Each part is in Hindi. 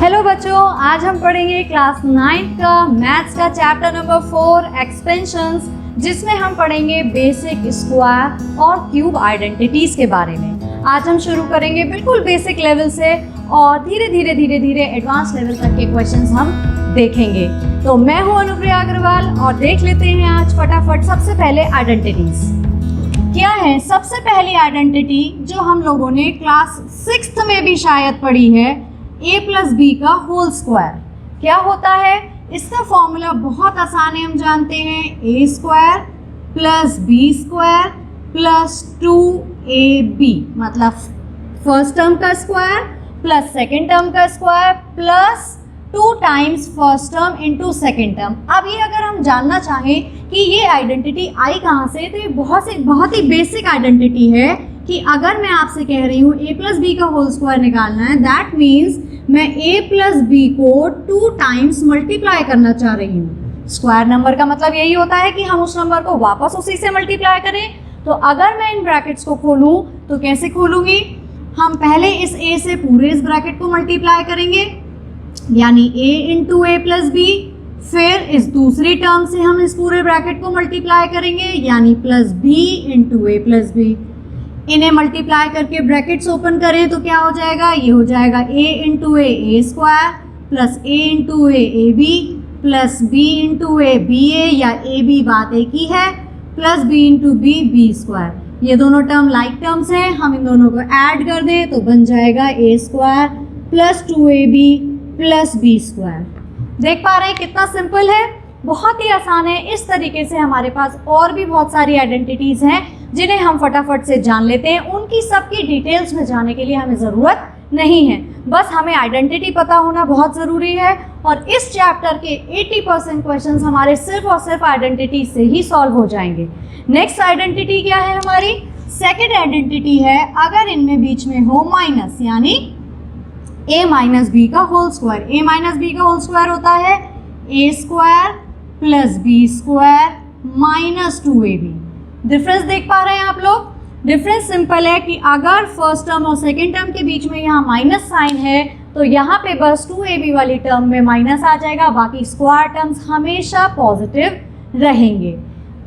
हेलो बच्चों, आज हम पढ़ेंगे क्लास 9 का मैथ्स का चैप्टर नंबर 4 एक्सपेंशंस, जिसमें हम पढ़ेंगे बेसिक स्क्वायर और क्यूब आइडेंटिटीज के बारे में। आज हम शुरू करेंगे बिल्कुल बेसिक लेवल से और धीरे धीरे एडवांस लेवल तक के क्वेश्चंस हम देखेंगे। तो मैं हूं अनुप्रिया अग्रवाल और देख लेते हैं आज फटाफट सबसे पहले आइडेंटिटीज क्या है। सबसे पहली आइडेंटिटी जो हम लोगों ने क्लास 6 में भी शायद पढ़ी है, a प्लस बी का होल स्क्वायर। क्या होता है इसका फॉर्मूला? बहुत आसान है, हम जानते हैं a square plus B square plus 2ab, मतलब फर्स्ट टर्म का स्क्वायर प्लस सेकेंड टर्म का square plus 2 times first term into second term. अब ये अगर हम जानना चाहें कि ये आइडेंटिटी आई कहाँ से, तो ये बहुत ही बेसिक आइडेंटिटी है कि अगर मैं आपसे कह रही हूँ a प्लस बी का होल स्क्वायर निकालना है, दैट मीन्स मैं a प्लस बी को 2 टाइम्स मल्टीप्लाई करना चाह रही हूँ। स्क्वायर नंबर का मतलब यही होता है कि हम उस नंबर को वापस उसी से मल्टीप्लाई करें। तो अगर मैं इन ब्रैकेट्स को खोलूँ तो कैसे खोलूँगी? हम पहले इस a से पूरे इस ब्रैकेट को मल्टीप्लाई करेंगे, यानी a into A plus B. फिर इस दूसरी टर्म से हम इस पूरे ब्रैकेट को मल्टीप्लाई करेंगे, यानी प्लस बी इंटू ए प्लस बी। इन्हें मल्टीप्लाई करके ब्रैकेट्स ओपन करें तो क्या हो जाएगा? ये हो जाएगा a into a square plus a into A b plus b into A b a, या ए बी बात एक ही है, plus b into b square. ये दोनों टर्म लाइक टर्म्स हैं, हम इन दोनों को ऐड कर दें तो बन जाएगा a square plus 2ab plus b square. देख पा रहे हैं कितना सिंपल है, बहुत ही आसान है। इस तरीके से हमारे पास और भी बहुत सारी आइडेंटिटीज़ हैं जिन्हें हम फटाफट से जान लेते हैं। उनकी सबकी डिटेल्स में जाने के लिए हमें ज़रूरत नहीं है, बस हमें आइडेंटिटी पता होना बहुत ज़रूरी है। और इस चैप्टर के 80% क्वेश्चंस हमारे सिर्फ और सिर्फ आइडेंटिटी से ही सॉल्व हो जाएंगे। नेक्स्ट आइडेंटिटी क्या है हमारी? सेकेंड आइडेंटिटी है अगर इनमें बीच में हो माइनस, यानी a माइनस बी का whole square. a minus B का होल स्क्वायर होता है a square plus B square minus 2ab। Difference देख पा रहे हैं आप लोग? डिफरेंस सिंपल है कि अगर फर्स्ट टर्म और सेकेंड टर्म के बीच में यहाँ माइनस साइन है तो यहाँ पे बस 2ab वाली टर्म में माइनस आ जाएगा, बाकी स्क्वायर टर्म्स हमेशा पॉजिटिव रहेंगे।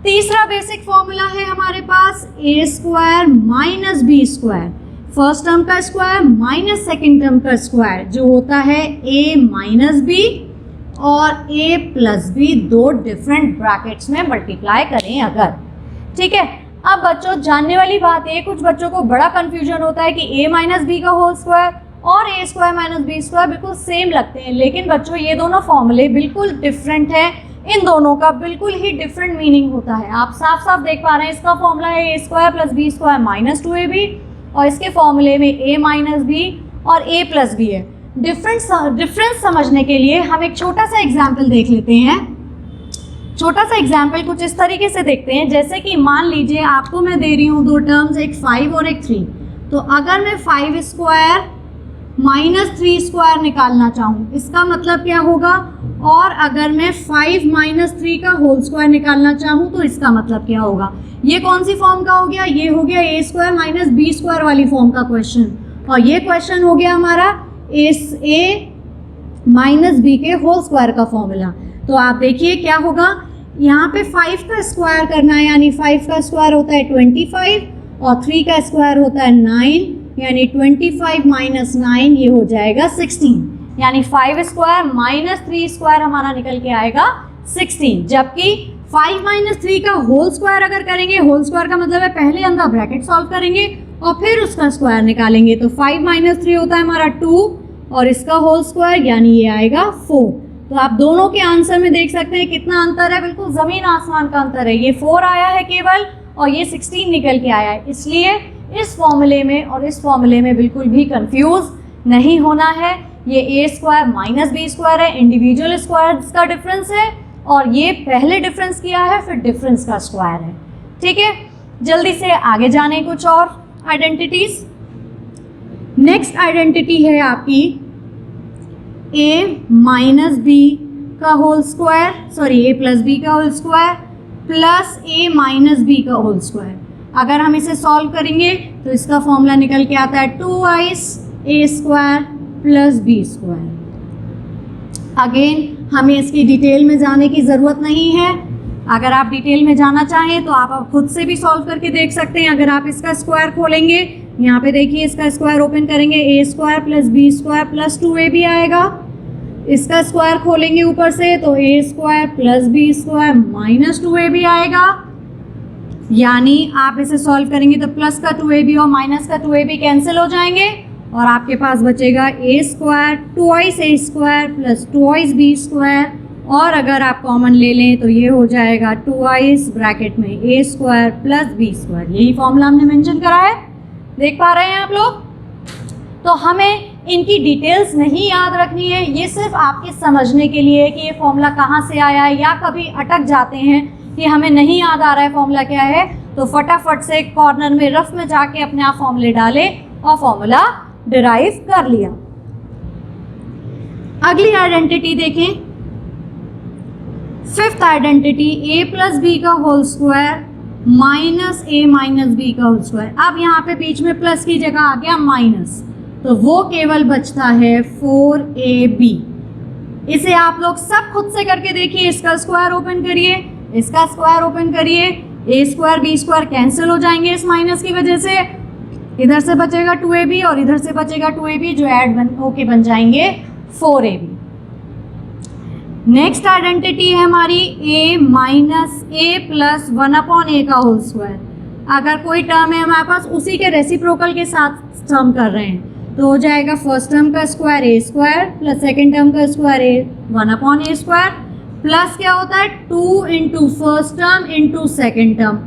तीसरा बेसिक फॉर्मूला है हमारे पास a square minus B square. First term का स्क्वायर माइनस सेकेंड टर्म का स्क्वायर, जो होता है a माइनस बी और a प्लस बी, दो डिफरेंट ब्रैकेट्स में मल्टीप्लाई करें अगर। ठीक है, अब बच्चों जानने वाली बात है, कुछ बच्चों को बड़ा कंफ्यूजन होता है कि a माइनस बी का होल स्क्वायर और a square minus B square बिल्कुल सेम लगते हैं, लेकिन बच्चों ये दोनों फॉर्मूले बिल्कुल डिफरेंट हैं। इन दोनों का बिल्कुल ही डिफरेंट मीनिंग होता है। आप साफ साफ देख पा रहे हैं, इसका फॉर्मूला है a square plus B square minus 2ab और इसके फॉर्मूले में a माइनस बी और a प्लस बी है। डिफरेंस समझने के लिए हम एक छोटा सा एग्जाम्पल देख लेते हैं। छोटा सा एग्जाम्पल कुछ इस तरीके से देखते हैं, जैसे कि मान लीजिए आपको मैं दे रही हूँ दो टर्म्स, एक 5 और एक 3। तो अगर मैं 5 स्क्वायर माइनस 3 स्क्वायर निकालना चाहूँ, इसका मतलब क्या होगा? और अगर मैं 5 माइनस 3 का होल स्क्वायर निकालना चाहूँ तो इसका मतलब क्या होगा? ये कौन सी फॉर्म का हो गया? ये हो गया a square minus B square वाली फॉर्म का क्वेश्चन, और ये क्वेश्चन हो गया हमारा a माइनस बी के होल स्क्वायर का फॉर्मूला। तो आप देखिए क्या होगा, यहाँ पे 5 का स्क्वायर करना है, यानी 5 का स्क्वायर होता है 25 और 3 का स्क्वायर होता है 9, यानी 25 माइनस 9 ये हो जाएगा 16, यानी 5 स्क्वायर माइनस 3 स्क्वायर हमारा निकल के आएगा 16। जबकि 5 माइनस 3 का होल स्क्वायर अगर करेंगे, होल स्क्वायर का मतलब है पहले अंदर ब्रैकेट सॉल्व करेंगे और फिर उसका स्क्वायर निकालेंगे, तो 5 माइनस 3 होता है हमारा 2 और इसका होल स्क्वायर यानी ये आएगा 4। तो आप दोनों के आंसर में देख सकते हैं कितना अंतर है, बिल्कुल ज़मीन आसमान का अंतर है। ये 4 आया है केवल और ये 16 निकल के आया है। इसलिए इस फॉर्मूले में और इस फॉर्मूले में बिल्कुल भी कंफ्यूज नहीं होना है। ये a square minus B square है, इंडिविजुअल स्क्वायर्स का डिफरेंस है, और ये पहले डिफरेंस किया है फिर डिफरेंस का स्क्वायर है। ठीक है, जल्दी से आगे जाने कुछ और आइडेंटिटीज। नेक्स्ट आइडेंटिटी है आपकी a माइनस बी का whole square, sorry a plus B का whole square plus a minus B का होल स्क्वायर। अगर हम इसे सॉल्व करेंगे तो इसका फॉर्मूला निकल के आता है 2a square plus B square. Again हमें इसकी डिटेल में जाने की ज़रूरत नहीं है। अगर आप डिटेल में जाना चाहें तो आप खुद से भी सॉल्व करके देख सकते हैं। अगर आप इसका स्क्वायर खोलेंगे, यहाँ पे देखिए इसका स्क्वायर ओपन करेंगे, a square plus B square plus 2ab आएगा। इसका स्क्वायर खोलेंगे ऊपर से तो a square plus B square minus 2ab आएगा। यानी आप इसे सॉल्व करेंगे तो प्लस का 2ab और माइनस का 2ab कैंसिल हो जाएंगे और आपके पास बचेगा a square twice a square plus twice b square, और अगर आप कॉमन ले लें तो ये हो जाएगा ट्वाइस ब्रैकेट में ए स्क्वायर प्लस बी स्क्वायर। यही फॉर्मूला हमने मेंशन करा है, देख पा रहे हैं आप लोग। तो हमें इनकी डिटेल्स नहीं याद रखनी है, ये सिर्फ आपके समझने के लिए कि ये फॉर्मूला कहाँ से आया है, या कभी अटक जाते हैं कि हमें नहीं याद आ रहा है फॉर्मूला क्या है, तो फटाफट से कॉर्नर में रफ में जाके अपने आप फॉर्मूले डालें और फॉर्मूला डिराइव कर लिया। अगली आइडेंटिटी देखें, फिफ्थ आइडेंटिटी ए प्लस बी का होल स्क्वायर माइनस ए माइनस बी का होल स्क्वायर। अब यहाँ पे बीच में प्लस की जगह आ गया माइनस, तो वो केवल बचता है 4ab। इसे आप लोग सब खुद से करके देखिए। इसका स्क्वायर ओपन करिए, इसका स्क्वायर ओपन करिए, ए स्क्वायर बी स्क्वायर कैंसिल हो जाएंगे इस माइनस की वजह से। इधर से बचेगा 2ab और इधर से बचेगा 2ab, जो ऐड होके बन जाएंगे 4ab। नेक्स्ट आइडेंटिटी है हमारी a minus A plus 1/a का होल स्क्वायर। अगर कोई टर्म है हमारे पास, उसी के रेसिप्रोकल के साथ टर्म कर रहे हैं, तो हो जाएगा फर्स्ट टर्म का स्क्वायर ए स्क्वायर प्लस सेकेंड टर्म का स्क्वायर ए 1/a स्क्वायर प्लस क्या होता है 2 into first term into second term.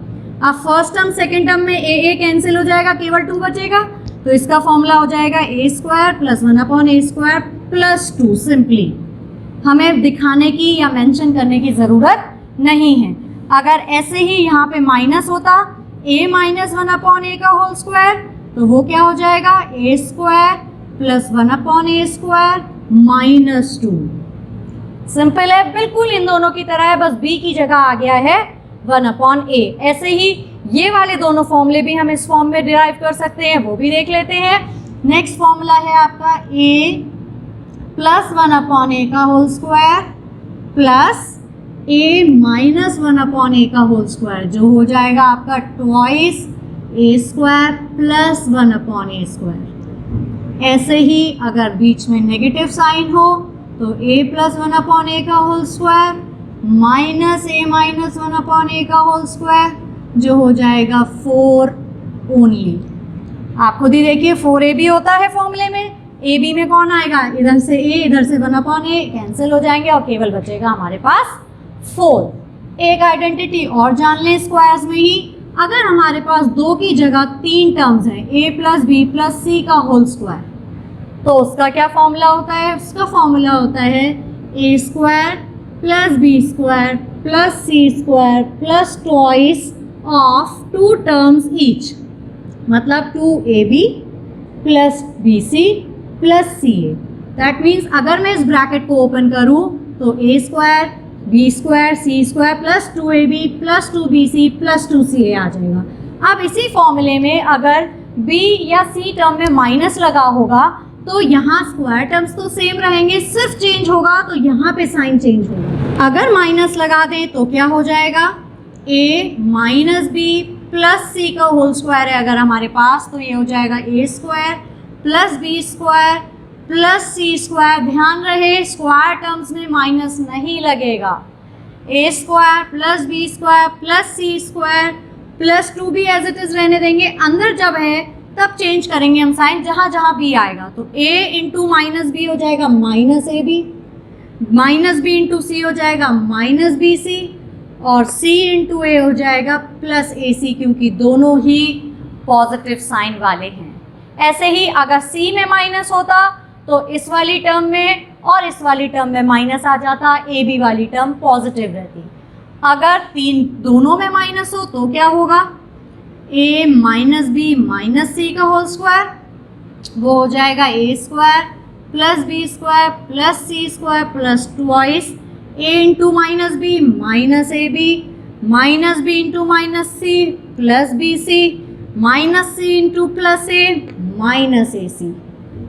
अब फर्स्ट टर्म सेकेंड टर्म में ए कैंसिल हो जाएगा, केवल 2 बचेगा, तो इसका फॉर्मूला हो जाएगा a square plus 1/a square plus 2। Simply हमें दिखाने की या मेंशन करने की ज़रूरत नहीं है। अगर ऐसे ही यहाँ पे माइनस होता a माइनस 1/a का होल स्क्वायर, तो वो क्या हो जाएगा a square plus 1/a square minus 2। Simple है, बिल्कुल इन दोनों की तरह है, बस b की जगह आ गया है 1/a। ऐसे ही ये वाले दोनों फॉर्मूले भी हम इस फॉर्म में डिराइव कर सकते हैं, वो भी देख लेते हैं। नेक्स्ट फॉर्मूला है आपका a प्लस 1/a का whole square plus a minus 1/a का होल स्क्वायर, जो हो जाएगा आपका twice a square plus 1/a square. ऐसे ही अगर बीच में नेगेटिव साइन हो तो a प्लस 1/a का whole square minus a minus 1/a का होल स्क्वायर, जो हो जाएगा 4 ओनली। आप खुद ही देखिए 4ab होता है फॉर्मूले में, ए बी में कौन आएगा, इधर से a इधर से 1/a कैंसिल हो जाएंगे और केवल बचेगा हमारे पास 4। एक आइडेंटिटी और जान लें स्क्वायर्स में ही, अगर हमारे पास 2 की जगह 3 टर्म्स हैं a plus b plus c का होल स्क्वायर, तो उसका क्या फॉर्मूला होता है, उसका फॉर्मूला होता है a square plus B square plus C square plus twice of 2 terms each, मतलब 2ab plus bc plus C A. That means अगर मैं इस ब्रैकेट को ओपन करूं तो a square B square C square plus 2ab plus 2bc plus 2ca आ जाएगा। अब इसी फॉर्मूले में अगर b या c टर्म में माइनस लगा होगा तो यहाँ स्क्वायर टर्म्स तो सेम रहेंगे, सिर्फ चेंज होगा तो यहाँ पे साइन चेंज होगा। अगर माइनस लगा दें तो क्या हो जाएगा, a minus B plus c का होल स्क्वायर है अगर हमारे पास, तो ये हो जाएगा a square plus B square plus C square. ध्यान रहे स्क्वायर टर्म्स में माइनस नहीं लगेगा। A square plus B square plus C square plus 2 भी एज इट इज रहने देंगे, अंदर जब है तब चेंज करेंगे हम साइन, जहाँ जहाँ बी आएगा तो a इंटू माइनस बी हो जाएगा minus A B, minus B into c हो जाएगा माइनस बी सी, और c इंटू ए हो जाएगा प्लस ए सी, क्योंकि दोनों ही पॉजिटिव साइन वाले हैं। ऐसे ही अगर c में माइनस होता तो इस वाली टर्म में और इस वाली टर्म में माइनस आ जाता, ए बी वाली टर्म पॉजिटिव रहती। अगर दोनों में माइनस हो तो क्या होगा, a minus B minus C का होल स्क्वायर, वो हो जाएगा a square plus B square plus C square plus twice a into minus B minus A B minus B into minus C plus B C minus C into plus A minus A C.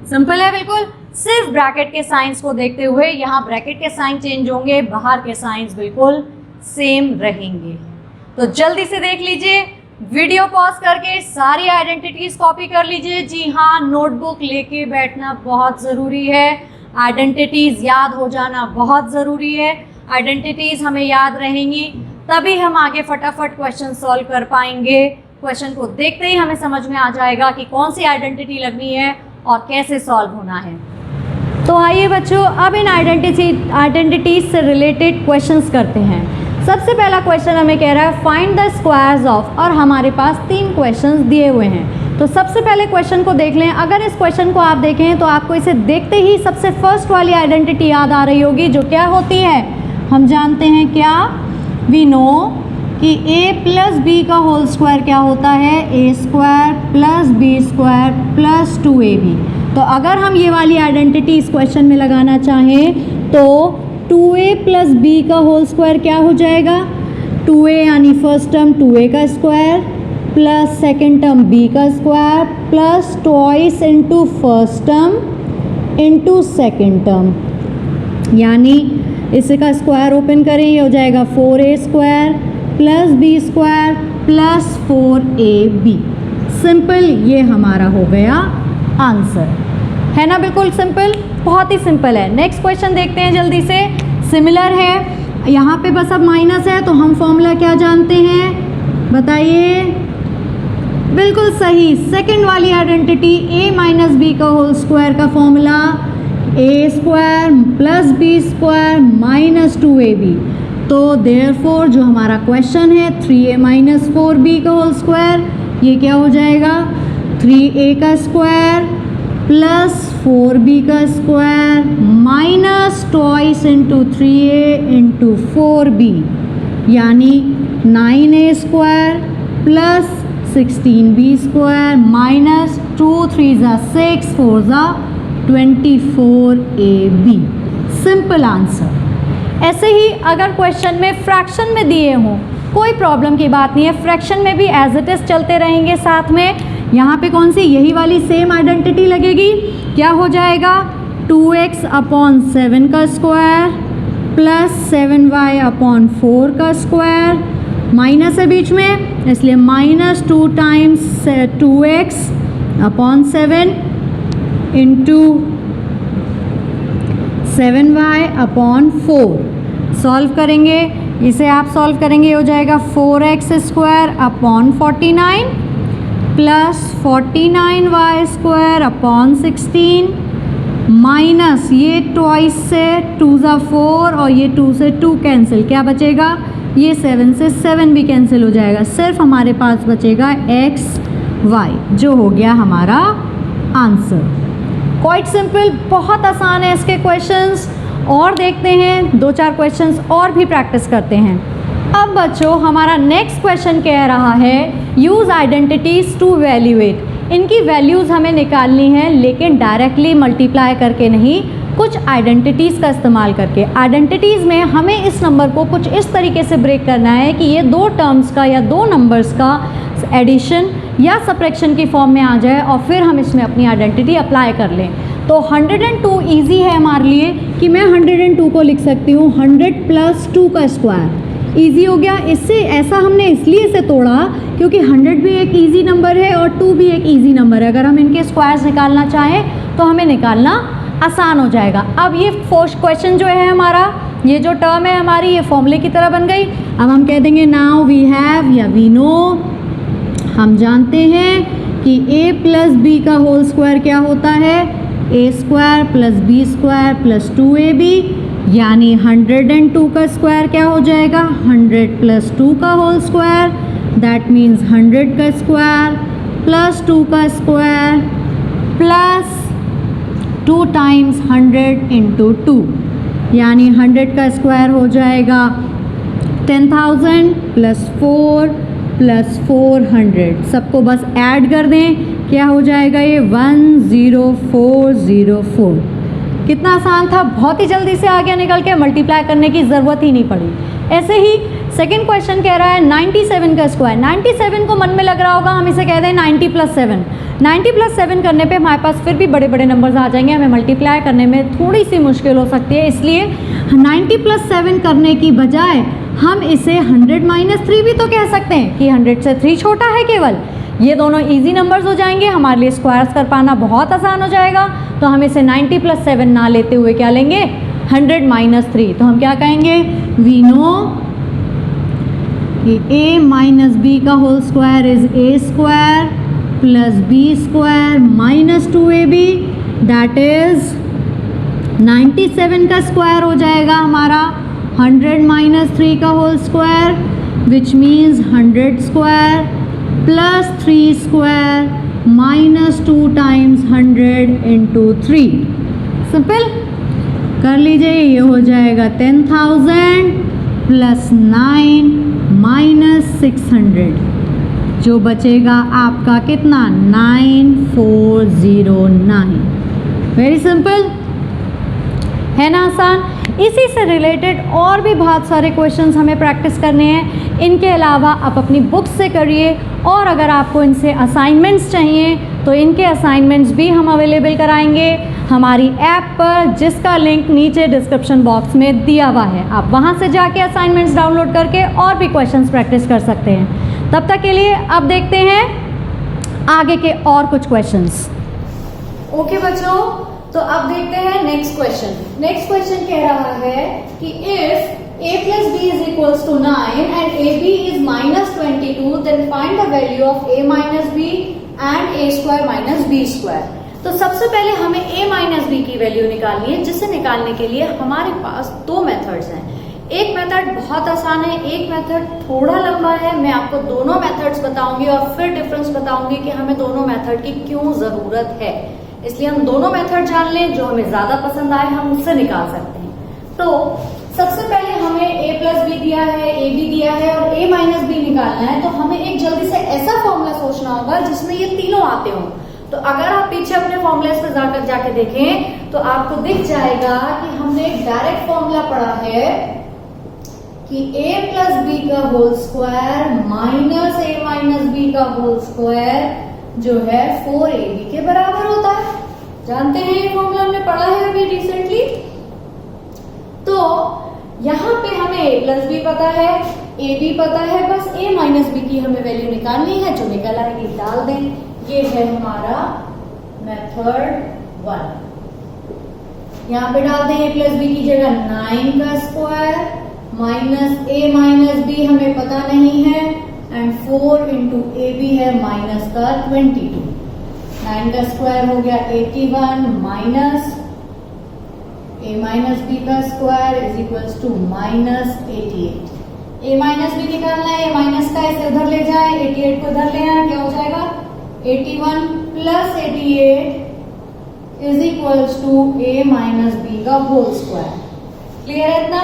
Simple है बिल्कुल। सिर्फ ब्रैकेट के साइंस को देखते हुए यहाँ ब्रैकेट के साइन चेंज होंगे, बाहर के साइंस बिल्कुल सेम रहेंगे। तो जल्दी से देख लीजिए, वीडियो पॉज करके सारी आइडेंटिटीज कॉपी कर लीजिए। जी हाँ, नोटबुक लेके बैठना बहुत ज़रूरी है, आइडेंटिटीज याद हो जाना बहुत ज़रूरी है। आइडेंटिटीज हमें याद रहेंगी तभी हम आगे फटाफट क्वेश्चन सॉल्व कर पाएंगे। क्वेश्चन को देखते ही हमें समझ में आ जाएगा कि कौन सी आइडेंटिटी लगनी है और कैसे सॉल्व होना है। तो आइए बच्चों, अब इन आइडेंटिटीज से रिलेटेड क्वेश्चंस करते हैं। सबसे पहला क्वेश्चन हमें कह रहा है फाइंड द स्क्वायर्स ऑफ, और हमारे पास 3 क्वेश्चंस दिए हुए हैं। तो सबसे पहले क्वेश्चन को देख लें। अगर इस क्वेश्चन को आप देखें तो आपको इसे देखते ही सबसे फर्स्ट वाली आइडेंटिटी याद आ रही होगी, जो क्या होती है, हम जानते हैं क्या, वी नो कि a प्लस बी का होल स्क्वायर क्या होता है, a square plus B square plus 2ab। तो अगर हम ये वाली आइडेंटिटी इस क्वेश्चन में लगाना चाहें तो 2a प्लस बी का होल स्क्वायर क्या हो जाएगा, 2a यानी फर्स्ट टर्म 2a का square plus second term b का square plus twice into first term into second term, यानी इसका स्क्वायर ओपन करें, ये हो जाएगा 4a square plus B square plus 4ab। Simple, ये हमारा हो गया आंसर, है ना, बिल्कुल सिंपल, बहुत ही सिंपल है। नेक्स्ट क्वेश्चन देखते हैं जल्दी से। सिमिलर है, यहाँ पे बस अब माइनस है तो हम फॉर्मूला क्या जानते हैं, बताइए, बिल्कुल सही, सेकंड वाली आइडेंटिटी a माइनस बी का होल स्क्वायर का formula a square plus B square minus 2ab। तो देयरफॉर जो हमारा क्वेश्चन है 3a माइनस 4b का होल स्क्वायर, ये क्या हो जाएगा, 3a का स्क्वायर प्लस 4b का square minus twice into 3a into 4b, यानी 9a square plus 16b square minus 2 3 6 4 24ab। Simple answer. ऐसे ही अगर क्वेश्चन में फ्रैक्शन में दिए हों, कोई प्रॉब्लम की बात नहीं है, फ्रैक्शन में भी एज इट इज चलते रहेंगे साथ में। यहाँ पे कौन सी, यही वाली सेम आइडेंटिटी लगेगी, क्या हो जाएगा, 2x अपॉन 7 का स्क्वायर प्लस 7y अपॉन 4 का स्क्वायर, माइनस है बीच में इसलिए minus 2 times 2x upon 7 into 7y upon 4। Solve करेंगे, इसे आप सॉल्व करेंगे, हो जाएगा 4x square upon 49 plus 49y square upon 16 minus ये ट्वाइस से 2 4 और ये 2 से 2 कैंसिल, क्या बचेगा, ये 7 से 7 भी कैंसिल हो जाएगा, सिर्फ हमारे पास बचेगा x y, जो हो गया हमारा आंसर। क्वाइट सिंपल, बहुत आसान है इसके क्वेश्चंस। और देखते हैं 2-4 क्वेश्चंस और भी प्रैक्टिस करते हैं। अब बच्चों हमारा नेक्स्ट क्वेश्चन कह रहा है यूज़ आइडेंटिटीज़ टू वैल्यूएट। इनकी वैल्यूज़ हमें निकालनी है, लेकिन डायरेक्टली मल्टीप्लाई करके नहीं, कुछ आइडेंटिटीज़ का इस्तेमाल करके। आइडेंटिटीज़ में हमें इस नंबर को कुछ इस तरीके से ब्रेक करना है कि ये 2 टर्म्स का या 2 नंबर्स का एडिशन या सब्ट्रैक्शन की फॉर्म में आ जाए और फिर हम इसमें अपनी आइडेंटिटी अप्लाई कर लें। तो 102 ईजी है हमारे लिए कि मैं 102 को लिख सकती हूँ 100 प्लस 2 का स्क्वायर, ईजी हो गया। इससे ऐसा हमने इसलिए इसे तोड़ा क्योंकि 100 भी एक ईजी नंबर है और 2 भी एक ईजी नंबर है। अगर हम इनके स्क्वायर्स निकालना चाहें तो हमें निकालना आसान हो जाएगा। अब ये फर्स्ट क्वेश्चन जो है हमारा, ये जो टर्म है हमारी, ये फॉर्मूले की तरह बन गई। अब हम कह देंगे नाउ वी हैव या वी नो, हम जानते हैं कि a प्लस बी का होल स्क्वायर क्या होता है, a square plus B square plus 2ab, यानी 102 का स्क्वायर क्या हो जाएगा, 100 प्लस 2 का होल स्क्वायर, दैट मीन्स 100 का स्क्वायर प्लस 2 का स्क्वायर प्लस 2 टाइम्स 100 इंटू 2, यानी 100 का स्क्वायर हो जाएगा 10,000 प्लस 4 प्लस 400, सबको बस ऐड कर दें, क्या हो जाएगा ये 10404। कितना आसान था, बहुत ही जल्दी से आ गया निकल के, मल्टीप्लाई करने की ज़रूरत ही नहीं पड़ी। ऐसे ही सेकंड क्वेश्चन कह रहा है 97 का स्क्वायर। 97 को मन में लग रहा होगा हम इसे कह दें 90 प्लस 7। 90 + 7 करने पे हमारे पास फिर भी बड़े बड़े नंबर्स आ जाएंगे, हमें मल्टीप्लाई करने में थोड़ी सी मुश्किल हो सकती है, इसलिए 90 + 7 करने की बजाय हम इसे 100 - 3 भी तो कह सकते हैं कि 100 से 3 छोटा है केवल। ये दोनों इजी नंबर्स हो जाएंगे, हमारे लिए स्क्वायर्स कर पाना बहुत आसान हो जाएगा। तो हम इसे 90 + 7 ना लेते हुए क्या लेंगे, 100 - 3। तो हम क्या कहेंगे, वी नो कि a - b का whole square is a² + b² - 2ab, that is 97 का स्क्वायर हो जाएगा हमारा 100 - 3 का whole square, which means 100² + 3² - 2 times 100 × 3। सिंपल कर लीजिए, ये हो जाएगा 10,000 + 9 - 600, जो बचेगा आपका कितना, 9409। वेरी सिंपल है ना, आसान। इसी से रिलेटेड और भी बहुत सारे क्वेश्चंस हमें प्रैक्टिस करने हैं। इनके अलावा आप अपनी बुक्स से करिए, और अगर आपको इनसे असाइनमेंट्स चाहिए तो इनके असाइनमेंट्स भी हम अवेलेबल कराएंगे हमारी ऐप पर, जिसका लिंक नीचे डिस्क्रिप्शन बॉक्स में दिया हुआ है। आप वहां से जाके असाइनमेंट्स डाउनलोड करके और भी क्वेश्चंस प्रैक्टिस कर सकते हैं। तब तक के लिए अब देखते हैं आगे के और कुछ क्वेश्चंस। ओके बच्चों, तो अब देखते हैं नेक्स्ट क्वेश्चन। नेक्स्ट क्वेश्चन कह रहा है कि if a + b = 9 and ab is -22, then find the value of a - b and a² - b²। तो सबसे पहले हमें a - b की वैल्यू निकालनी है, जिसे निकालने के लिए हमारे पास दो मेथड्स हैं। एक मेथड बहुत आसान है, एक मेथड थोड़ा लंबा है। मैं आपको दोनों मेथड्स बताऊंगी और फिर डिफरेंस बताऊंगी कि हमें दोनों मेथड की क्यों जरूरत है। इसलिए हम दोनों मेथड जान लें, जो हमें ज्यादा पसंद आए हम उससे निकाल सकते हैं। तो सबसे पहले हमें a + b दिया है, a b दिया है और a - b निकालना है। तो हमें एक जल्दी से ऐसा फॉर्मूला सोचना होगा जिसमें ये तीनों आते हों। तो अगर आप पीछे अपने फॉर्मूलेस पे जाके देखें तो आपको दिख जाएगा कि हमने एक डायरेक्ट फॉर्मूला पढ़ा है कि a + b का होल स्क्वायर - a - b का होल स्क्वायर जो है 4ab के बराबर होता है। जानते हैं ये फॉर्मूला हमने पढ़ा है अभी रिसेंटली। तो यहाँ पे हमें a + b पता है, a b पता है, बस a - b की हमें वैल्यू निकालनी है, जो निकल आएगी डाल दें। ये है हमारा मेथड 1। यहाँ पे डाल दें a + b की जगह 9 का स्क्वायर - a - b हमें पता नहीं है, एंड 4 × ab है -22। 9 का स्क्वायर हो गया 81 माइनस a - b का square is equals to -88। a - b निकालना है, माइनस का इसे उधर ले जाए, 88 को इधर ले आए, क्या हो जाएगा 81 + 88 is equals to a - b का होल स्क्वायर। क्लियर है इतना?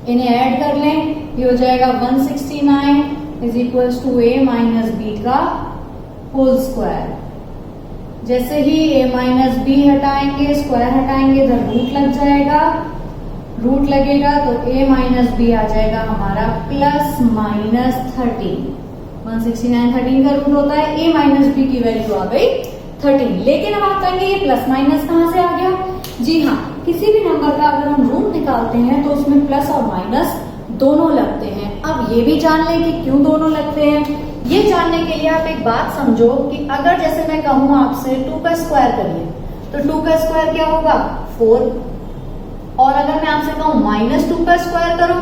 इन्हें ऐड कर लें, ये हो जाएगा 169 is equals to a - b का होल स्क्वायर। जैसे ही a - b हटाएंगे, स्क्वायर हटाएंगे, इधर रूट लग जाएगा, रूट लगेगा तो a - b आ जाएगा हमारा ±13। 169 13 का रूट होता है, a - b की वैल्यू आ गई 13। लेकिन अब आप कहेंगे ये प्लस माइनस कहाँ से आ गया? जी हाँ, किसी भी नंबर का अगर हम रूट निकालते हैं तो उसमें प्लस और माइनस दोनों लगते हैं। अब ये भी जान लें कि क्यों दोनों लगते हैं। ये जानने के लिए आप एक बात समझो कि अगर जैसे मैं कहूं आपसे 2 का स्क्वायर करिए, तो 2 का स्क्वायर क्या होगा 4। और अगर मैं आपसे कहूं -2 का स्क्वायर करो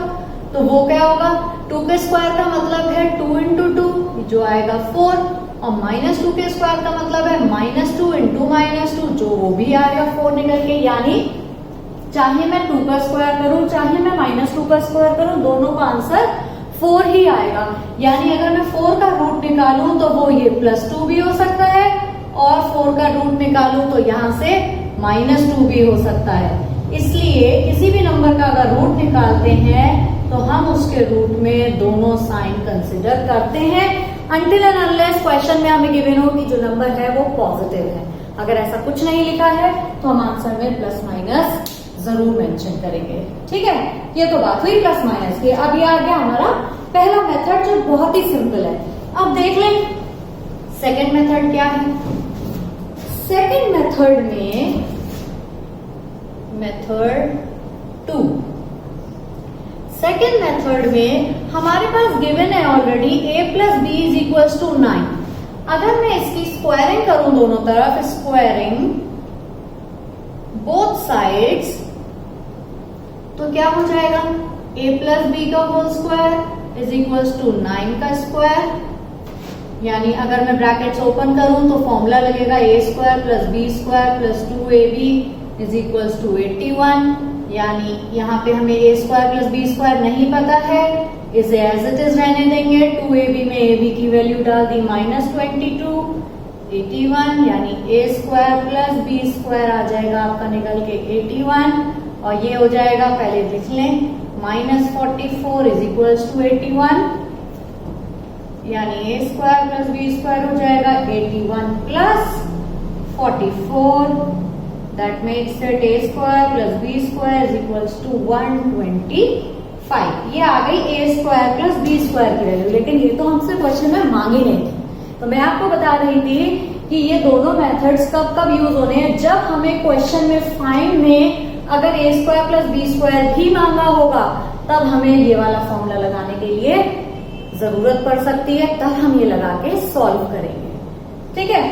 तो वो क्या होगा, 2 के स्क्वायर का मतलब है 2 × 2 जो आएगा 4, और -2 के स्क्वायर का मतलब है -2 × -2 जो वो भी आएगा 4 निकल के। यानी चाहे मैं 2 का स्क्वायर करूं चाहे मैं -2 का स्क्वायर करूं, दोनों का आंसर 4 ही आएगा। यानी अगर मैं 4 का रूट निकालूं तो वो ये +2 भी हो सकता है, और 4 का रूट निकालूं तो यहाँ से -2 भी हो सकता है। इसलिए किसी भी नंबर का अगर रूट निकालते हैं तो हम उसके रूट में दोनों साइन कंसिडर करते हैं, अनटिल एंड अनलेस क्वेश्चन में हमें गिवन हो कि जो नंबर है वो पॉजिटिव है। अगर ऐसा कुछ नहीं लिखा है तो हम आंसर में प्लस माइनस जरूर मेंशन करेंगे। ठीक है, ये तो बात हुई प्लस माइनस की। अब ये आ गया हमारा पहला मेथड जो बहुत ही सिंपल है। अब देख लें सेकेंड मेथड क्या है? सेकेंड मेथड में मेथड 2, सेकेंड मेथड में हमारे पास गिवन है already a plus B is equal to 9। अगर मैं इसकी स्क्वायरिंग करूं दोनों तरफ, स्क्वायरिंग बोथ साइड्स, तो क्या हो जाएगा? a प्लस बी का whole square is equal to 9 का स्क्वायर, यानी अगर मैं ब्रैकेट्स ओपन करूं तो फॉर्मूला लगेगा a square plus B square plus 2ab is equal to 81। यानी यहाँ पे हमें a square plus B square नहीं पता है, इसे एज इट इज रहने देंगे। 2ab में ab की वैल्यू डाल दी -22, 81, यानी a square plus B square आ जाएगा आपका निकल के 81, और ये हो जाएगा, पहले लिख लें, -44 इज इक्वल टू 81, यानी a square plus B square हो जाएगा 81 plus 44, that makes it a square plus B square is equal to 125। ये आ गई a square plus B square की वैल्यू, लेकिन ये तो हमसे क्वेश्चन में मांगी नहीं थी। तो मैं आपको बता रही थी कि ये दोनों मेथड्स कब कब यूज होने हैं, जब हमें क्वेश्चन में फाइंड में अगर a square plus B square भी मांगा होगा, तब हमें ये वाला फॉर्मूला लगाने के लिए जरूरत पड़ सकती है, तब हम ये लगा के सॉल्व करेंगे। ठीक है,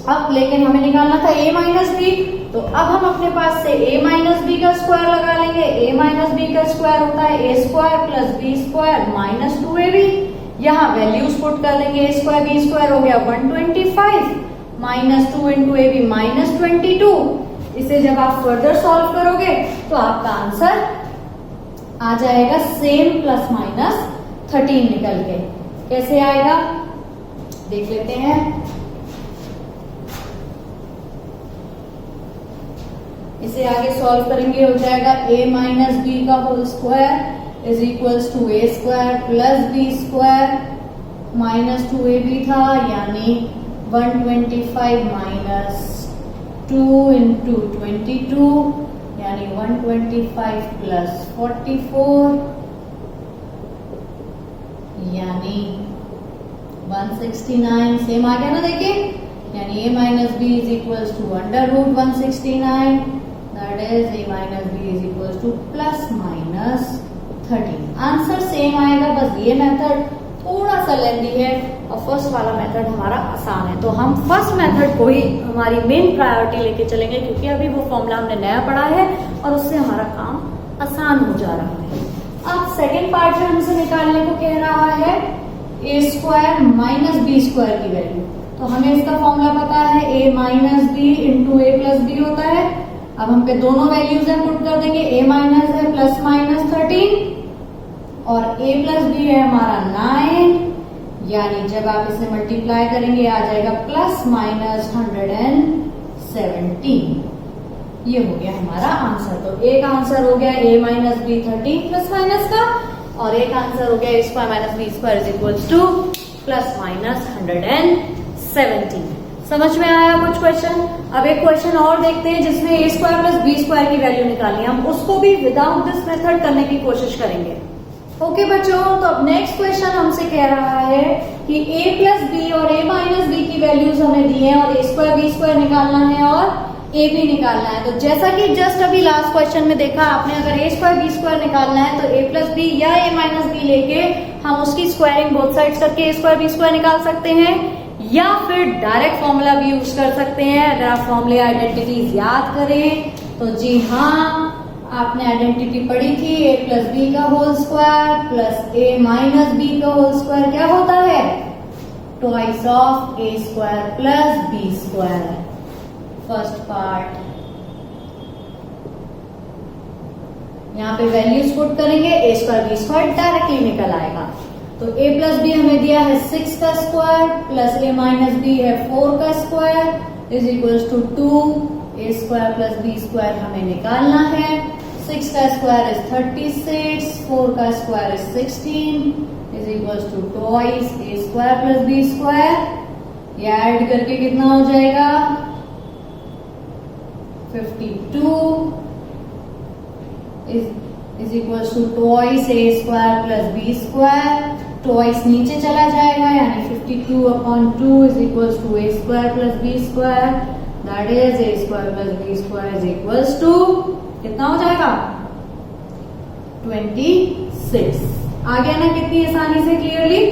अब लेकिन हमें निकालना था a माइनस बी, तो अब हम अपने पास से a माइनस बी का स्क्वायर लगा लेंगे। a माइनस बी का स्क्वायर होता है a square plus B square minus 2ab। यहाँ वैल्यूज पुट कर देंगे, a स्क्वायर बी स्क्वायर हो गया 125 minus 2 into A B minus 22। इसे जब आप फर्दर सॉल्व करोगे तो आपका आंसर आ जाएगा सेम प्लस माइनस 13 निकल के। कैसे आएगा देख लेते हैं। इसे आगे सॉल्व करेंगे, हो जाएगा a माइनस बी का whole square is equals to a square plus B square minus 2ab था, यानी 125 माइनस 2 इंटू 22, यानी 125 प्लस 44, यानी 169। सेम आ गया ना, देखिए, यानी a minus b is equals to under root 169, that is a minus b is equals to plus minus 13। Answer same आएगा, बस ये मेथड थोड़ा सा लेंदी है और फर्स्ट वाला मेथड हमारा आसान है। तो हम फर्स्ट मेथड को ही हमारी मेन प्रायोरिटी लेके चलेंगे, क्योंकि अभी वो फॉर्मूला हमने नया पढ़ा है और उससे हमारा काम आसान हो जा रहा है। अब सेकेंड पार्ट में हमसे निकालने को कह रहा है a square minus B square की वैल्यू। तो हमें इसका फॉर्मूला पता है, a minus B into A plus b होता है। अब हम पे दोनों वैल्यूज है, पुट कर देंगे, a माइनस है प्लस माइनस 13 और a प्लस बी है हमारा 9, यानी जब आप इसे मल्टीप्लाई करेंगे आ जाएगा प्लस माइनस 117। ये हो गया हमारा आंसर। तो एक आंसर हो गया a minus b 13 plus minus का, और एक आंसर हो गया a square minus B square is equals to plus minus 117। समझ में आया कुछ क्वेश्चन? अब एक क्वेश्चन और देखते हैं जिसमें a square plus B square की वैल्यू निकालनी है। हम उसको भी विदाउट दिस मेथड करने की कोशिश करेंगे। ओके बच्चों, तो अब नेक्स्ट क्वेश्चन हमसे कह रहा है कि a प्लस बी और a माइनस बी की वैल्यूज हमें दी है और a स्क्वायर बी स्क्वायर निकालना है और a भी निकालना है। तो जैसा कि जस्ट अभी लास्ट क्वेश्चन में देखा आपने, अगर a स्क्वायर बी स्क्वायर निकालना है तो a प्लस बी या a माइनस बी लेके हम उसकी स्क्वायरिंग बोथ साइड्स करके a स्क्वायर बी स्क्वायर निकाल सकते हैं, या फिर डायरेक्ट फॉर्मूला भी यूज कर सकते हैं। अगर आप फॉर्मूले आइडेंटिटीज याद करें तो जी हाँ, आपने आइडेंटिटी पढ़ी थी, a प्लस बी का whole square plus a minus B का होल स्क्वायर क्या होता है? Twice of a square plus B square. First part, यहाँ पे वैल्यूज पुट करेंगे, a square B square directly निकल आएगा। तो a प्लस बी हमें दिया है 6 का square plus a minus b है 4 का square is equals to 2। a square plus B square हमें निकालना है। 6 का स्क्वायर इज 36, 4 का square is 16 is equals to twice a square plus B square. ये ऐड करके कितना हो जाएगा? 52 is equals to twice a square plus B square. Twice नीचे चला जाएगा, यानी 52/2 is equals to a square plus b square, that is a square plus b square is equals to कितना हो जाएगा 26। आ गया ना कितनी आसानी से, क्लियरली,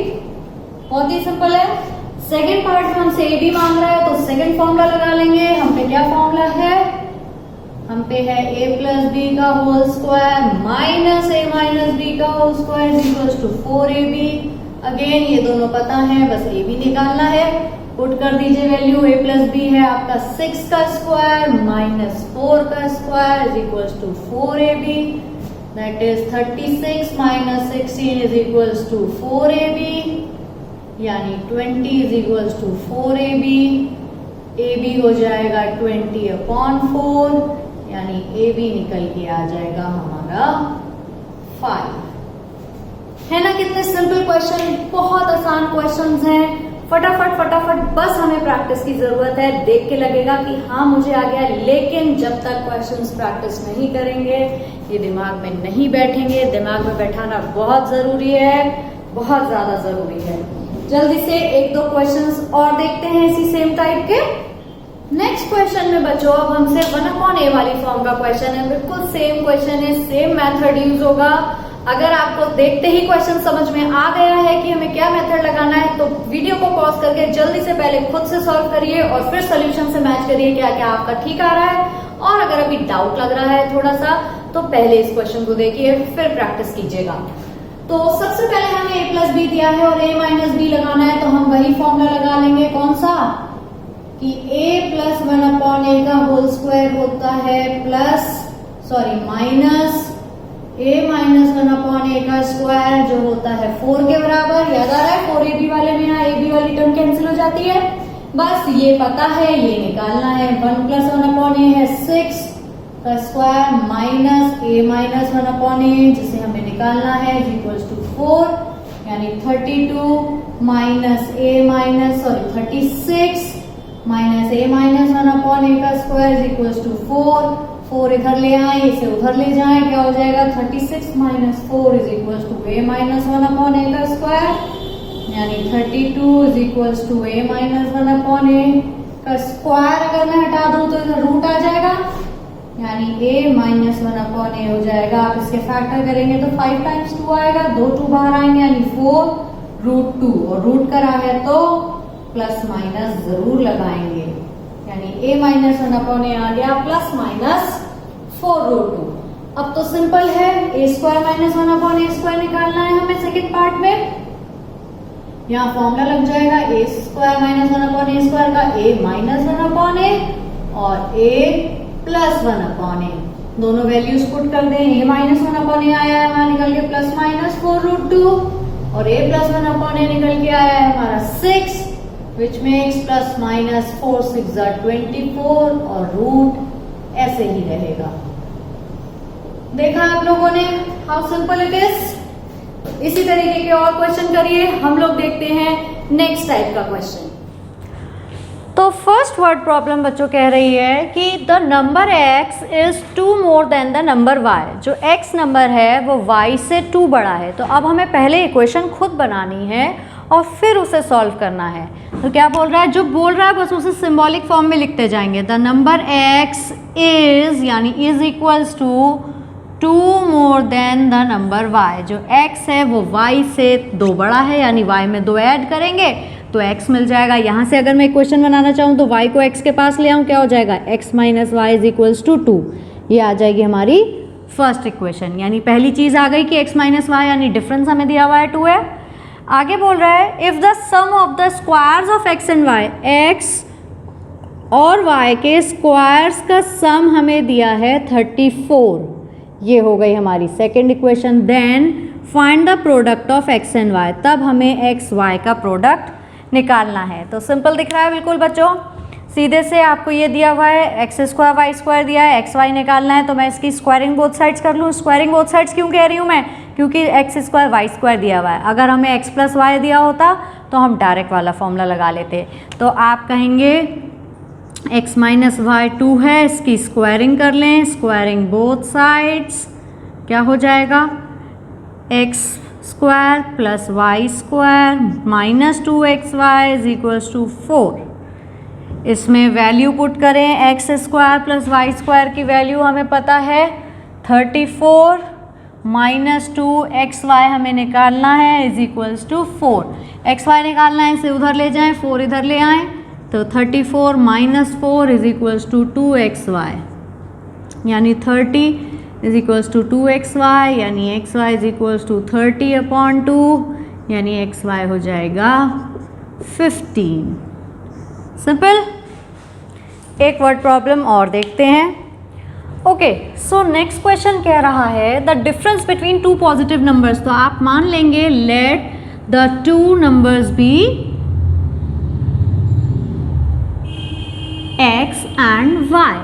बहुत ही सिंपल है। सेकेंड पार्ट में हमसे ए बी मांग रहा है, तो सेकेंड फॉर्मूला लगा लेंगे। हम पे क्या फॉर्मूला है, हम पे है a प्लस बी का whole square minus a minus B का whole square equals to 4ab। Again ये दोनों पता है, बस a b निकालना है। पुट कर दीजिए वैल्यू, a प्लस बी है आपका 6 का स्क्वायर माइनस 4 का square equals to 4ab, that is 36 minus 16 is equals to 4ab, यानी 20 is equals to 4ab। ab हो जाएगा 20/4, यानी ab निकल के आ जाएगा हमारा 5। है ना कितने सिंपल क्वेश्चन, बहुत आसान क्वेश्चंस हैं। फटाफट फटाफट बस हमें प्रैक्टिस की जरूरत है। देख के लगेगा कि हाँ मुझे आ गया, लेकिन जब तक क्वेश्चंस प्रैक्टिस नहीं करेंगे ये दिमाग में नहीं बैठेंगे। दिमाग में बैठाना बहुत जरूरी है, बहुत ज्यादा जरूरी है। जल्दी से एक दो क्वेश्चंस और देखते हैं इसी सेम टाइप के। नेक्स्ट क्वेश्चन में बच्चों अब हमसे 1/a वाली फॉर्म का क्वेश्चन है। बिल्कुल सेम क्वेश्चन है, सेम मेथड यूज होगा। अगर आपको देखते ही क्वेश्चन समझ में आ गया है कि हमें क्या मेथड लगाना है, तो वीडियो को पॉज करके जल्दी से पहले खुद से सॉल्व करिए और फिर सोल्यूशन से मैच करिए क्या क्या आपका ठीक आ रहा है। और अगर अभी डाउट लग रहा है थोड़ा सा, तो पहले इस क्वेश्चन को देखिए फिर प्रैक्टिस कीजिएगा। तो सबसे पहले हमें a प्लस बी दिया है और a माइनस बी लगाना है, तो हम वही फॉर्मूला लगा लेंगे। कौन सा, कि a प्लस 1/a का होल स्क्वायर होता है माइनस a माइनस 1/a का स्क्वायर जो होता है 4 के बराबर। याद आ रहा है 4ab वाले में यहाँ ab वाली टर्म कैंसिल हो जाती है। बस ये पता है, ये निकालना है। 1 प्लस 1/a है 6 का square minus a minus 1/a जिसे हमें निकालना है इक्वल्स टू 4, यानी 32 minus a minus 36 minus a minus 1/a का स्क्वायर इक्वल्स टू 4 इधर ले आए, इसे उधर ले जाए, क्या हो जाएगा 36 minus 4 is equals to a minus 1/a का स्क्वायर, यानी 32 is equals to a minus 1/a का स्क्वायर। अगर मैं हटा दूं तो इधर रूट आ जाएगा, यानी a माइनस 1/a हो जाएगा। आप इसके फैक्टर करेंगे तो 5 टाइम्स 2 आएगा, 2 2 बाहर आएंगे, यानी 4√2 और रूट करा है तो प्लस माइनस जरूर लगाएंगे, यानी a माइनस 1/a आ गया प्लस माइनस 4√2। अब तो सिंपल है, a square minus 1/a square निकालना है हमें सेकेंड पार्ट में। यहाँ फॉर्मूला लग जाएगा a square minus 1/a square का a माइनस 1/a और a प्लस 1/a। दोनों वैल्यूज पुट कर दें, a माइनस 1/a आया है हमारा निकल के प्लस माइनस 4√2 और a प्लस 1/a निकल के आया है हमारा 6, which makes प्लस माइनस 4 6 24 और रूट ऐसे ही रहेगा। देखा आप लोगों ने हाउ सिंपल इट इज। इसी तरीके के और क्वेश्चन करिए। हम लोग देखते हैं नेक्स्ट टाइप का क्वेश्चन। तो फर्स्ट वर्ड प्रॉब्लम बच्चों कह रही है कि the number x is 2 more than the number y। जो x नंबर है वो y से 2 बड़ा है। तो अब हमें पहले इक्वेशन खुद बनानी है और फिर उसे सॉल्व करना है। तो क्या बोल रहा है, जो बोल रहा है बस उसे सिंबॉलिक फॉर्म में लिखते जाएंगे। द नंबर x इज, यानी is equals to 2 more than the number y। जो x है वो y से 2 बड़ा है, यानी y में 2 ऐड करेंगे तो x मिल जाएगा। यहाँ से अगर मैं इक्वेशन बनाना चाहूँ तो y को x के पास ले आऊँ, क्या हो जाएगा x minus y is equals to 2। ये आ जाएगी हमारी फर्स्ट इक्वेशन, यानी पहली चीज़ आ गई कि x माइनस वाई, यानी डिफरेंस हमें दिया हुआ है 2 है। आगे बोल रहा है if the sum of the squares of x and y, x और y के स्क्वायर्स का सम हमें दिया है 34। ये हो गई हमारी second equation. Then find the product of x and y, तब हमें x y का प्रोडक्ट निकालना है। तो सिंपल दिख रहा है बिल्कुल बच्चों, सीधे से आपको ये दिया हुआ है एक्स स्क्वायर वाई स्क्वायर दिया है, एक्स वाई निकालना है, तो मैं इसकी स्क्वायरिंग बोथ साइड्स कर लूँ। स्क्वायरिंग बोथ साइड्स क्यों कह रही हूँ मैं, क्योंकि एक्स स्क्वायर वाई स्क्वायर दिया हुआ है। अगर हमें एक्स प्लस वाई दिया होता तो हम डायरेक्ट वाला फॉर्मूला लगा लेते। तो आप कहेंगे एक्स माइनस वाई 2 है, इसकी स्क्वायरिंग कर लें, स्क्वायरिंग बोथ साइड्स, क्या हो जाएगा x square plus y square minus 2xy is equals to 4। इसमें वैल्यू पुट करें, x square plus y square की वैल्यू हमें पता है 34 माइनस 2xy हमें निकालना है इज इक्वल्स टू 4। xy निकालना है, इसे उधर ले जाएं, 4 इधर ले आएँ, तो 34 minus 4 is equals to 2xy, यानी 30 इज इक्वल्स टू 2xy, यानी xy इज इक्वल्स टू 30/2, यानी xy हो जाएगा 15। सिंपल। एक वर्ड प्रॉब्लम और देखते हैं। ओके, सो नेक्स्ट क्वेश्चन कह रहा है the difference between two positive numbers. तो आप मान लेंगे let the two numbers be x and y,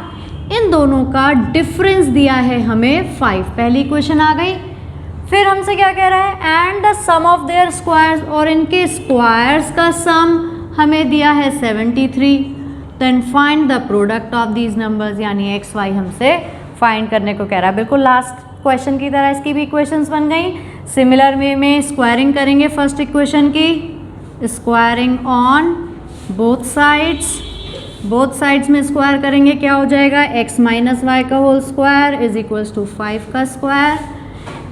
इन दोनों का डिफरेंस दिया है हमें 5। पहली क्वेश्चन आ गई। फिर हमसे क्या कह रहा है, and the sum of their squares, और इनके स्क्वायर्स का सम हमें दिया है 73। Then find the product of these numbers, यानी एक्स वाई हमसे फाइंड करने को कह रहा है। बिल्कुल लास्ट क्वेश्चन की तरह इसकी भी इक्वेशंस बन गई। सिमिलर वे में स्क्वायरिंग करेंगे फर्स्ट इक्वेशन की, squaring on both sides. Both sides में स्क्वायर करेंगे, क्या हो जाएगा, x माइनस वाई का whole square is equals to 5 का स्क्वायर।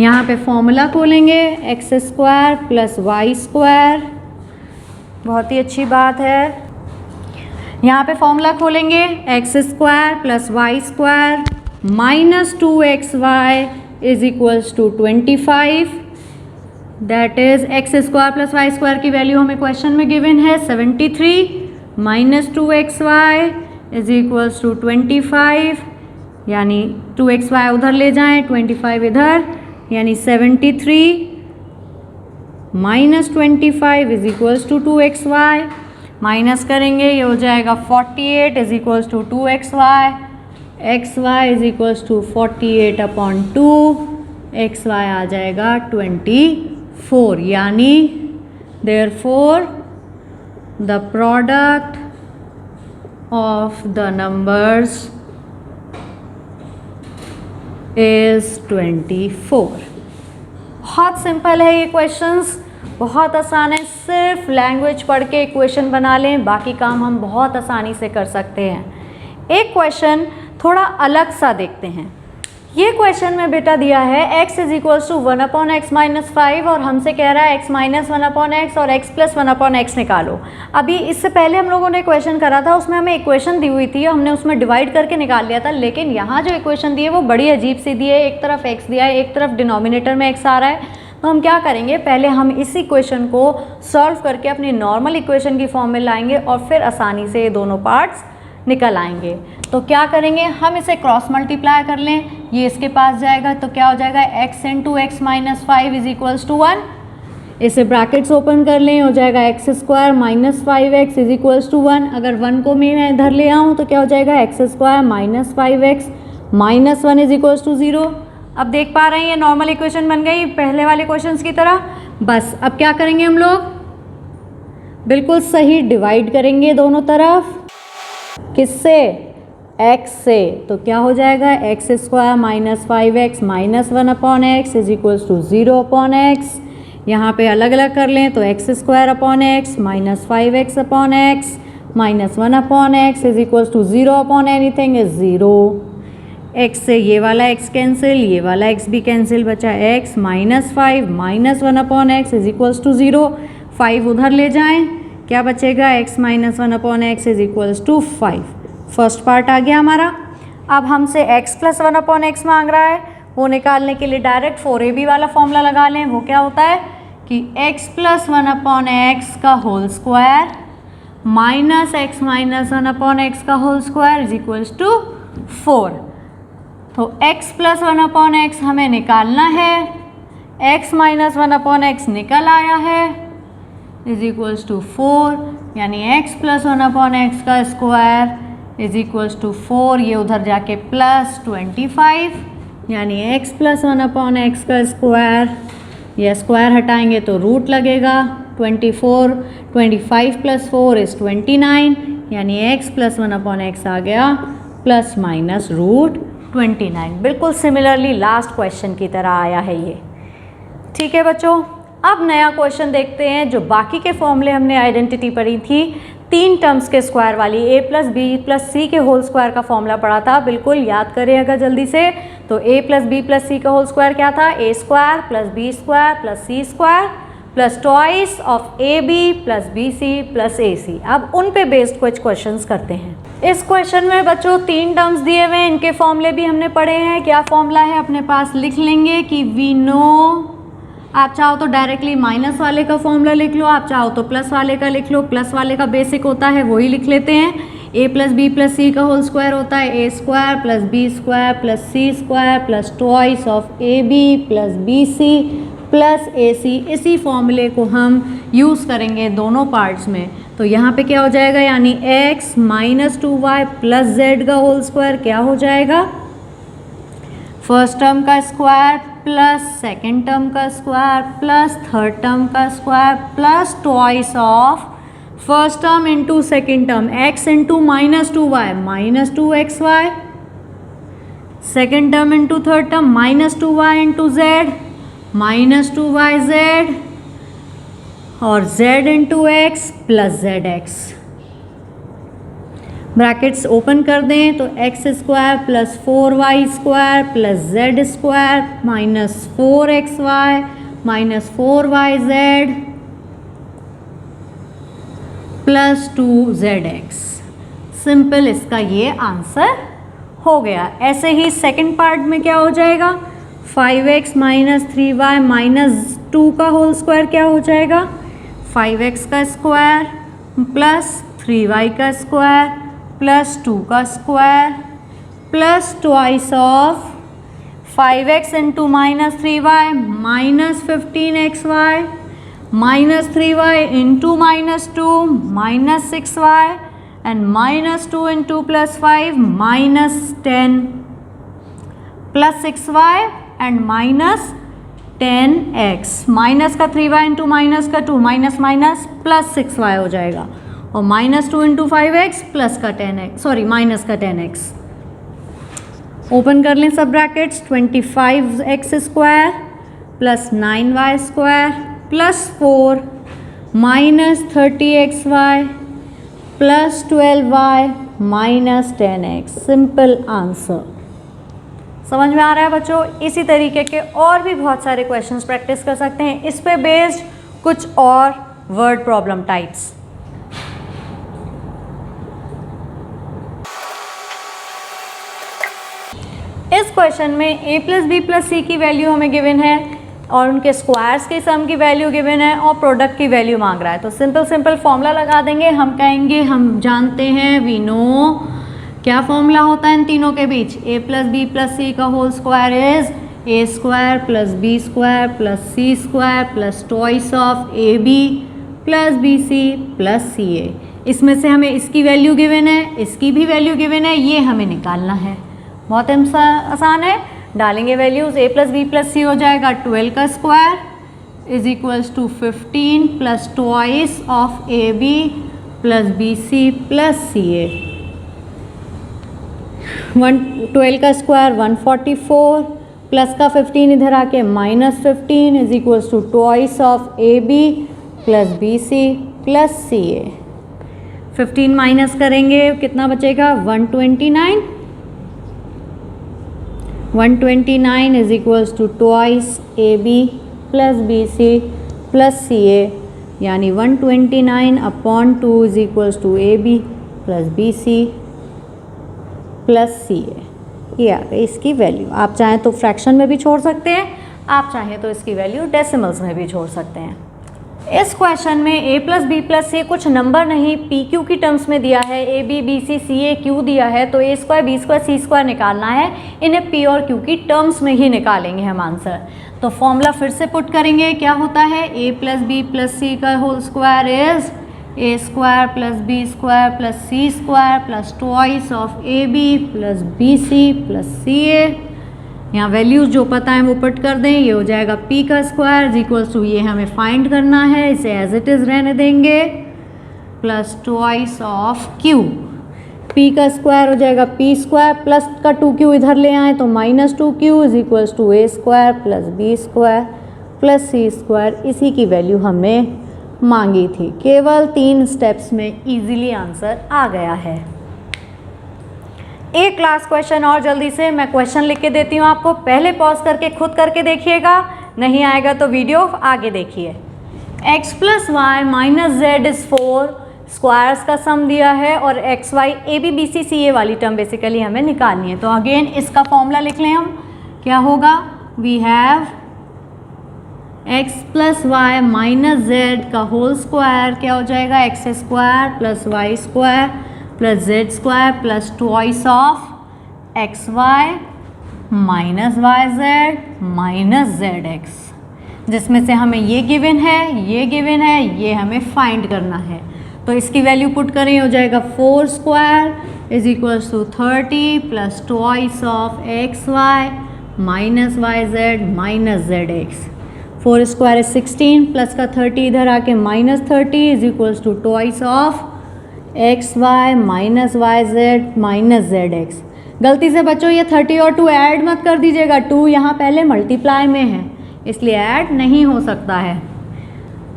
यहाँ पे फॉर्मूला खोलेंगे, x square plus y square, बहुत ही अच्छी बात है। यहाँ पे फॉर्मूला खोलेंगे, x square plus y square minus 2xy is equals to 25। That is x square plus y square की वैल्यू हमें क्वेश्चन में गिवन है 73 minus 2xy is equals to 25, यानी 2xy उधर ले जाएं, 25 इधर, यानी 73 minus 25 is equals to 2xy। Minus करेंगे, ये हो जाएगा 48 is equals to 2xy। xy is equals to 48/2, xy आ जाएगा 24, यानी therefore the product of the numbers is 24। बहुत सिंपल है ये क्वेश्चंस, बहुत आसान है। सिर्फ लैंग्वेज पढ़ के इक्वेशन बना लें, बाकी काम हम बहुत आसानी से कर सकते हैं। एक क्वेश्चन थोड़ा अलग सा देखते हैं। ये क्वेश्चन में बेटा दिया है x is equals to 1/x minus 5, और हमसे कह रहा है x माइनस 1/x और x प्लस 1/x निकालो। अभी इससे पहले हम लोगों ने क्वेश्चन करा था, उसमें हमें इक्वेशन दी हुई थी, हमने उसमें डिवाइड करके निकाल लिया था। लेकिन यहाँ जो इक्वेशन दी है वो बड़ी अजीब सी दी है, एक तरफ x दिया है, एक तरफ डिनोमिनेटर में x आ रहा है। तो हम क्या करेंगे, पहले हम इस इक्वेशन को सॉल्व करके अपनी नॉर्मल इक्वेशन की फॉर्म में लाएंगे और फिर आसानी से ये दोनों पार्ट्स निकल आएंगे। तो क्या करेंगे, हम इसे क्रॉस मल्टीप्लाई कर लें, ये इसके पास जाएगा तो क्या हो जाएगा, x into x minus 5 is equals to 1। इसे ब्रैकेट्स ओपन कर लें, हो जाएगा x square minus 5x is equals to 1। अगर 1 को मैं इधर ले आऊँ तो क्या हो जाएगा, x square minus 5x minus 1 is equals to 0। अब देख पा रहे हैं ये नॉर्मल इक्वेशन बन गई पहले वाले क्वेश्चंस की तरह। बस अब क्या करेंगे हम लोग, बिल्कुल सही डिवाइड करेंगे दोनों तरफ, किससे, x से। तो क्या हो जाएगा, x square minus 5x minus 1/x is equals to 0/x। यहाँ पे अलग अलग कर लें तो x square upon x minus 5x/x minus 1/x is equals to 0/anything is 0। x से ये वाला x कैंसिल, ये वाला x भी कैंसिल, बचा x माइनस 5 माइनस 1/x इज इक्वल्स टू 0। 5 उधर ले जाएं, क्या बचेगा, x minus 1/x is equals to 5। First part आ गया हमारा। अब हमसे x प्लस 1/x मांग रहा है, वो निकालने के लिए डायरेक्ट 4ab वाला फॉर्मूला लगा लें। वो क्या होता है कि x प्लस 1/x का whole square minus x minus 1/x का whole square is equals to 4। तो x प्लस 1/x हमें निकालना है, x माइनस 1/x निकल आया है इज इक्वल्स टू 4, यानी x प्लस 1/x का स्क्वायर इज इक्वल्स टू 4, ये उधर जाके प्लस 25, यानी x प्लस 1/x का स्क्वायर, ये स्क्वायर हटाएंगे तो रूट लगेगा, 24 25 प्लस 4 इज़ 29, यानी x प्लस 1/x आ गया प्लस माइनस रूट 29। बिल्कुल सिमिलरली लास्ट क्वेश्चन की तरह आया है ये। ठीक है बच्चों, अब नया क्वेश्चन देखते हैं। जो बाकी के फॉर्मूले हमने आइडेंटिटी पढ़ी थी, 3 टर्म्स के स्क्वायर वाली, a प्लस बी प्लस सी के होल स्क्वायर का फॉर्मूला पढ़ा था, बिल्कुल याद करें अगर जल्दी से। तो a plus b plus c का होल स्क्वायर क्या था, a square plus B square plus C square plus twice of a b plus B c plus a c. अब उन पे बेस्ड कुछ क्वेश्चंस करते हैं। इस क्वेश्चन में बच्चों 3 टर्म्स दिए हुए हैं, इनके फॉर्मूले भी हमने पढ़े हैं। क्या फॉर्मूला है अपने पास लिख लेंगे कि वी नो, आप चाहो तो डायरेक्टली माइनस वाले का फॉर्मूला लिख लो, आप चाहो तो प्लस वाले का लिख लो। प्लस वाले का बेसिक होता है वही लिख लेते हैं। a plus b plus c का होल स्क्वायर होता है a square plus B square plus C square plus twice of a b plus B c plus a c. इसी फॉर्मूले को हम यूज़ करेंगे दोनों पार्ट्स में। तो यहाँ पे क्या हो जाएगा, यानी x minus 2y plus Z का होल स्क्वायर क्या हो जाएगा, फर्स्ट टर्म का स्क्वायर प्लस सेकेंड टर्म का स्क्वायर प्लस थर्ड टर्म का square plus twice of first term into second term, x into minus 2y minus 2xy, second term into third term minus 2y into Z minus 2yz और z into x plus Z x. Brackets open कर दें तो x square plus 4y square plus z square minus 4xy minus 4yz plus 2zx। Simple, इसका ये आंसर हो गया। ऐसे ही सेकंड पार्ट में क्या हो जाएगा, 5x माइनस 3y माइनस 2 का होल स्क्वायर क्या हो जाएगा, 5x का स्क्वायर प्लस 3y का स्क्वायर प्लस 2 का square plus twice of 5x into minus 3y minus 15xy minus 3y into minus 2 minus 6y and minus 2 into plus 5 minus 10 plus 6y and minus 10x। Minus का 3y इंटू माइनस का 2 माइनस माइनस प्लस 6y हो जाएगा और माइनस 2 इंटू 5x प्लस का 10x, सॉरी माइनस का 10x। ओपन कर लें सब brackets, 25x square plus 9y square plus 4 minus 30xy plus 12y minus 10x। Simple answer. समझ में आ रहा है बच्चों? इसी तरीके के और भी बहुत सारे क्वेश्चंस प्रैक्टिस कर सकते हैं, इस पे बेस्ड कुछ और वर्ड प्रॉब्लम टाइप्स। इस क्वेश्चन में a प्लस बी प्लस सी की वैल्यू हमें गिवन है और उनके स्क्वायर्स के सम की वैल्यू गिवन है और प्रोडक्ट की वैल्यू मांग रहा है। तो सिंपल फॉर्मूला लगा देंगे। हम कहेंगे, हम जानते हैं, वी नो, क्या फॉर्मूला होता है इन तीनों के बीच, a plus b plus c का whole square is a square plus B square plus C square plus twice of a b plus B c plus C a. इसमें से हमें इसकी वैल्यू गिवन है, इसकी भी वैल्यू गिवन है, ये हमें निकालना है। बहुत आसान है, डालेंगे values. a plus b plus c हो जाएगा 12 का square is equals to 15 plus twice of a b plus B c plus C a. 12 का स्क्वायर 144 प्लस का 15 इधर आके minus 15 is equals to twice of a b plus B c plus C a. 15 minus करेंगे कितना बचेगा, 129। 129 is equals to twice a b plus B c plus C a, यानी 129 upon 2 is equals to a b plus B c plus C a. ये आ गई इसकी वैल्यू। आप चाहें तो फ्रैक्शन में भी छोड़ सकते हैं, आप चाहें तो इसकी वैल्यू डेसिमल्स में भी छोड़ सकते हैं। इस क्वेश्चन में a प्लस बी प्लस सी कुछ नंबर नहीं पी क्यू की टर्म्स में दिया है, a b b c c a q दिया है, तो a square B square C square निकालना है। इन्हें p और q की टर्म्स में ही निकालेंगे हम आंसर। तो फॉर्मूला फिर से पुट करेंगे, क्या होता है, a plus b plus c का whole square is a square plus B square plus C square plus twice of a b plus B c plus C a. यहाँ वैल्यूज़ जो पता है वो पुट कर दें, ये हो जाएगा p का स्क्वायर इज इक्वल्स टू, ये हमें फाइंड करना है, इसे एज इट इज़ रहने देंगे, plus twice of q। p का स्क्वायर हो जाएगा p स्क्वायर प्लस का 2q इधर ले आए तो minus 2q is equals to a square plus b square plus C square, इसी की वैल्यू हमने मांगी थी। केवल 3 स्टेप्स में इजीली आंसर आ गया है। एक लास्ट क्वेश्चन और जल्दी से मैं क्वेश्चन लिख के देती हूँ आपको, पहले पॉज करके खुद करके देखिएगा, नहीं आएगा तो वीडियो आगे देखिए। x plus y minus z is 4, squares का सम दिया है और x y a b b c c a वाली टर्म बेसिकली हमें निकालनी है। तो अगेन इसका फॉर्मूला लिख लें हम, क्या होगा, we have x plus y minus z का होल स्क्वायर, क्या हो जाएगा, x square plus y square plus z square plus twice of x y minus y z minus z x, जिसमें से हमें ये गिवन है, ये गिवन है, ये हमें फाइंड करना है। तो इसकी वैल्यू पुट करें, हो जाएगा 4 square is equals to 30 plus twice of x y minus y z minus z x. 4 square is 16 plus का 30 इधर आके minus 30 is equals to twice of x y minus y z minus z x. गलती से बच्चों ये 30 और 2 ऐड मत कर दीजिएगा, 2 यहाँ पहले मल्टीप्लाई में है इसलिए ऐड नहीं हो सकता है।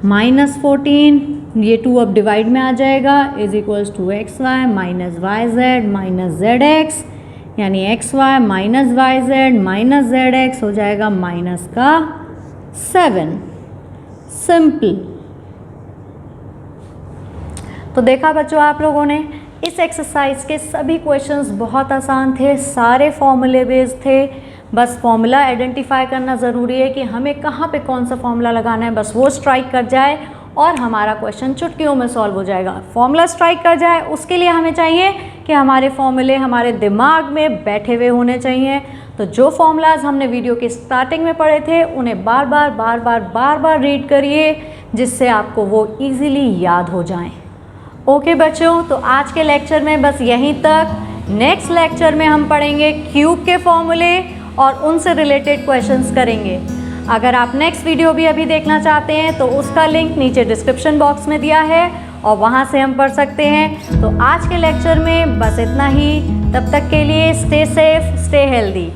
माइनस 14, ये 2 अब डिवाइड में आ जाएगा, is equals to x y minus y z minus z x, यानी x y minus y z minus z x हो जाएगा माइनस का 7। सिंपल। तो देखा बच्चों आप लोगों ने, इस एक्सरसाइज के सभी क्वेश्चंस बहुत आसान थे, सारे फॉर्मूले बेस्ड थे। बस फॉर्मूला आइडेंटिफाई करना ज़रूरी है कि हमें कहाँ पे कौन सा फॉर्मूला लगाना है, बस वो स्ट्राइक कर जाए और हमारा क्वेश्चन चुटकियों में सॉल्व हो जाएगा। फॉर्मूला स्ट्राइक कर जाए उसके लिए हमें चाहिए कि हमारे फॉर्मूले हमारे दिमाग में बैठे हुए होने चाहिए। तो जो फॉर्मूलाज हमने वीडियो के स्टार्टिंग में पढ़े थे उन्हें बार बार रीड करिए, जिससे आपको वो ईजिली याद हो जाएं। ओके बच्चों, तो आज के लेक्चर में बस यहीं तक। नेक्स्ट लेक्चर में हम पढ़ेंगे क्यूब के फॉर्मूले और उनसे रिलेटेड क्वेश्चंस करेंगे। अगर आप नेक्स्ट वीडियो भी अभी देखना चाहते हैं तो उसका लिंक नीचे डिस्क्रिप्शन बॉक्स में दिया है और वहाँ से हम पढ़ सकते हैं। तो आज के लेक्चर में बस इतना ही, तब तक के लिए स्टे सेफ, स्टे हेल्दी।